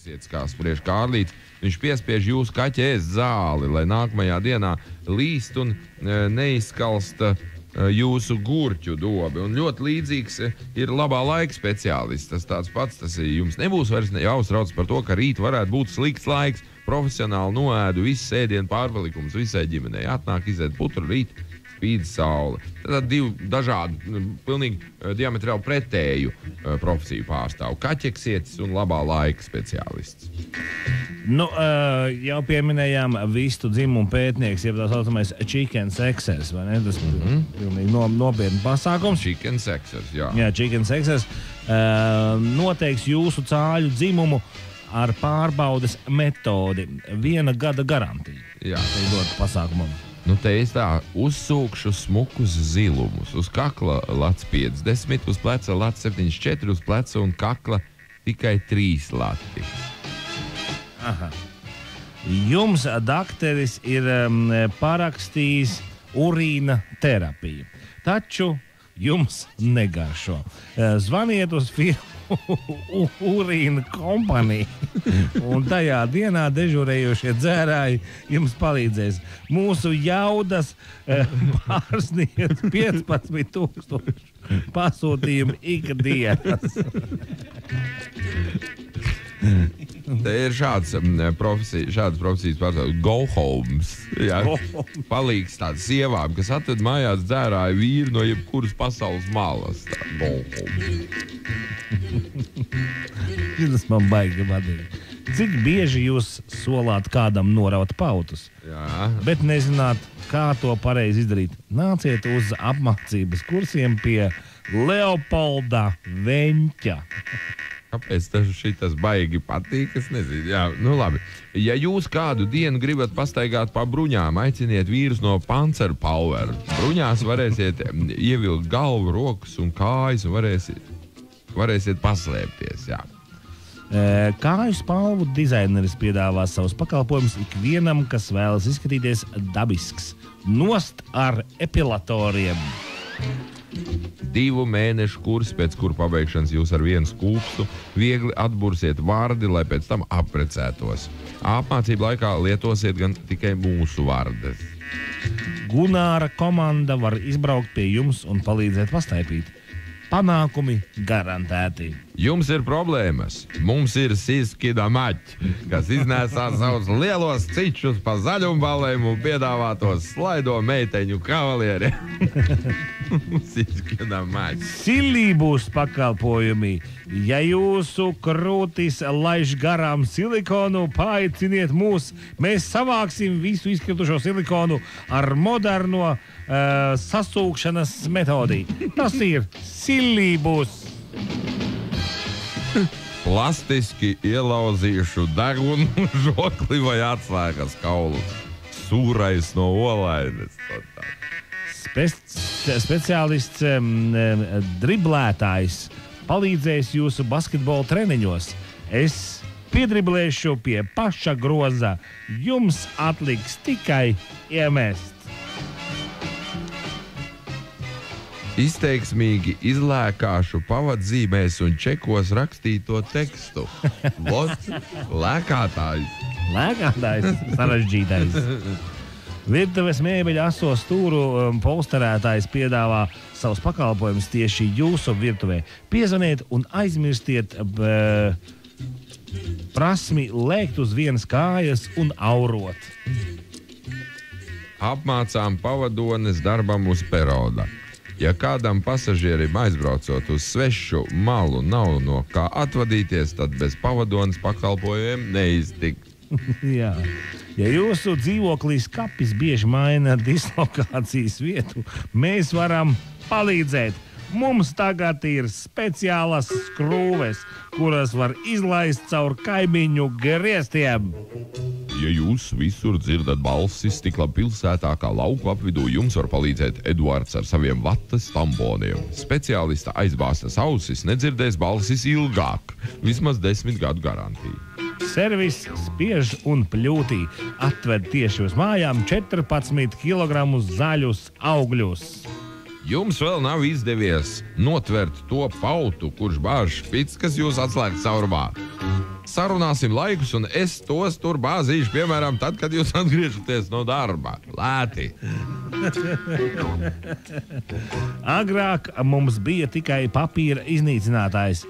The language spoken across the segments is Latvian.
kaķeksietis, kā spriež Kārlīts. Viņš piespiež jūsu kaķi ēst zāli, lai nākamajā dienā līst un neizskalsta jūsu gurķu dobi. Un ļoti līdzīgs ir labā laika speciālists. Tas tāds pats, tas jums nebūs vairs jāuztrauc par to, ka rīt varētu būt slikts laiks. Profesionāli noēdu visu ēdienu pārpalikums visai ģimenei. Atnāk izēt putru rīt, spīd saule. Tad divi dažādi, pilnīgi diametrāli pretēju profesiju pārstāv. Kaķeksietis un labā laika speciālists. Nu, jau pieminējām vistu dzimumu pētnieks, jeb tā saucamais chicken sexers, vai ne? Tas pilnīgi nopietni pasākums. Chicken sexers, jā. Jā, chicken sexers noteiks jūsu cāļu dzimumu ar pārbaudes metodi. 1 gada garantija. Jā. Tai dot pasākumam. Nu, te es tā uzsūkšu smukus zilumus. Uz kakla lats 50, uz pleca lats 74, uz pleca un kakla tikai 3 lati. Aha. Jums dakteris ir parakstījis urīna terapiju, taču jums negaršo. Zvaniet uz urīna kompaniju, un tajā dienā dežurējošie dzērāji jums palīdzēs. Mūsu jaudas pārsniedz 15,000 pasūtījumu ikdienas. Te ir šādas profesijas pārstāvs. Go homes. Jā. Palīgs tāds sievām, kas atved mājās dzērāju vīru no jebkuras pasaules malas. Go homes. Tas man baigi patīk. Cik bieži jūs solāt kādam noraut pautus, Jā. bet nezināt, kā to pareizi izdarīt? Nāciet uz apmācības kursiem pie Leopolda Veņķa. Kāpēc tas baigi patīk? Es nezinu. Jā, nu labi. Ja jūs kādu dienu gribat pastaigāt pa bruņām, aiciniet vīrus no Panzer Power. Bruņās varēsiet ievilkt galvu, rokas un kājas un varēsiet paslēpties. Jā. Kāju spalvu dizaineris piedāvās savus pakalpojumus ikvienam, kas vēlas izskatīties dabisks. Nost ar epilatoriem. 2 mēnešu kurs, pēc kura pabeigšanas jūs ar vienu skūpstu viegli atbursiet vārdi, lai pēc tam apprecētos. Apmācību laikā lietosiet gan tikai mūsu vārdas. Gunāra komanda var izbraukt pie jums un palīdzēt pastaipīt. Panākumi garantēti. Jums ir problēmas. Mums ir Siskida maķi, kas iznēsā savus lielos cičus pa zaļumbalēm un piedāvātos slaido meiteņu kavalieri. Siskida maķi. Silībūs pakalpojumi. Ja jūsu krūtis laiž garām silikonu, paaiciniet mūs. Mēs savāksim visu izkritušo silikonu ar moderno sasūkšanas metodi. Tas ir silībūs. Plastiski ielauzīšu degunu žokli vai atslēgas kaulu. Sūrais no olainas. Speciālists driblētājs palīdzēs jūsu basketbola treniņos. Es piedriblēšu pie paša groza. Jums atliks tikai iemest. Izteiksmīgi izlēkāšu pavadzīmēs un čekos rakstīto tekstu. Lēkātājs. Lēkātājs, sarežģītais. Virtuves mēbeļa aso stūru polsterētājs piedāvā savus pakalpojumus tieši jūsu virtuvē. Piezvaniet un aizmirstiet prasmi lēkt uz vienas kājas un aurot. Apmācām pavadones darbam uz peroda. Ja kādam pasažierim aizbraucot uz svešu malu nav no kā atvadīties, tad bez pavadones pakalpojumiem neiztikt. Jā. Ja jūsu dzīvoklī skapis bieži maina dislokācijas vietu, mēs varam palīdzēt. Mums tagad ir speciālas skrūves, kuras var izlaist caur kaimiņu griestiem. Ja jūs visur dzirdat balsis Stikla pilsētā kā lauku apvidū, jums var palīdzēt Eduards ar saviem vatas tamboniem. Speciālista aizbāstas ausis nedzirdēs balsis ilgāk, vismaz 10 gadu garantija. Servis spiež un pļūtī atved tieši uz mājām 14 kg zaļus augļus. Jums vēl nav izdevies notvert to pautu, kurš bāž špits, kas jūs atslēgt caurumā. Sarunāsim laikus, un es tos tur bāzīšu, piemēram, tad, kad jūs atgriežaties no darba. Lēti. Agrāk mums bija tikai papīra iznīcinātājs.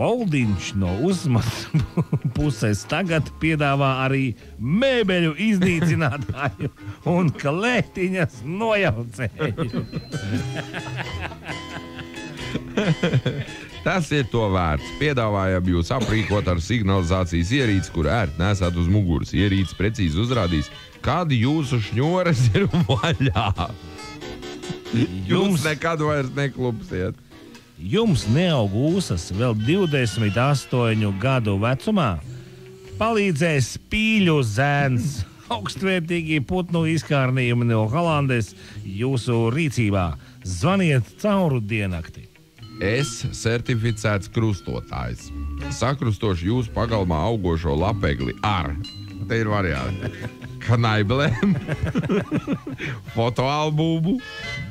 Boldiņš no uzmanības puses tagad piedāvā arī mēbeļu iznīcinātāju un klētiņas nojaucēju. Tas ir to vērts. Piedāvājam jūs aprīkot ar signalizācijas ierīci, kur ērti nesāt uz muguras. Ierīce precīzi uzrādīs, kad jūsu šņores ir vaļā. Jūs nekad vairs neklupsiet. Jums neaug ūsas vēl 28 gadu vecumā. Palīdzēs pīļu zēns. Augstvērtīgi putnu izkārnījumi no Holandes jūsu rīcībā. Zvaniet cauru diennakti. Es certificēts krustotājs. Sakrustošu jūsu pagalmā augošo lapegli ar, te ir varianti, knaiblēm, fotoalbumu,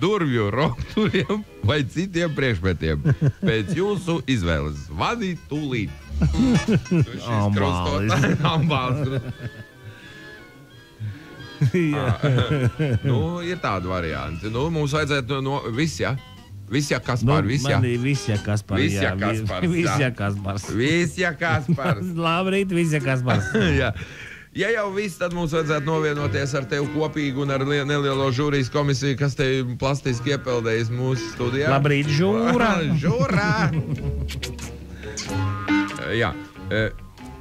durvju rokturiem vai citiem priekšmetiem. Pēc jūsu izvēles zvaniet tūlīt. Šis krustotājs ambāls. Nu, ir tādi varianti. Nu, mums vajadzētu no viss, ja? Visja Kaspar, visja. Visja Kaspar, jā. Visja Kaspars. Visja Kaspars. Labrīt, Visja Kaspars. Jā. Ja jau viss, tad mums vajadzētu novienoties ar tevi kopīgi un ar nelielo žūrijas komisiju, kas te plastiski iepeldējis mūsu studijā. Labrīt, žūrā. Žūrā. Jā.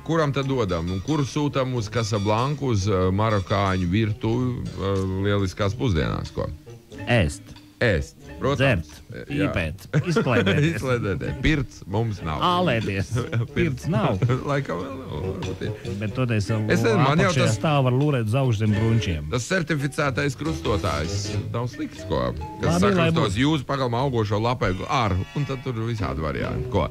Kuram tad dodam? Kuru sūtam uz Kasablanku, uz marokāņu virtuvi lieliskās pusdienās, ko? Ēst. Protams. Dzert, īpēt, izklaidēties. Izklaidēties. Pirts mums nav. Ālēties. Pirts nav. Laikam vēl nav. Bet toties man jau tas stāv var lūrēt uz augšiem brunčiem. Tas certificētais krustotājs nav slikts, ko? Kas Labi, sakrustos jūsu pagalmā augošo lapēgu ar, un tad tur visādi varianti, ko?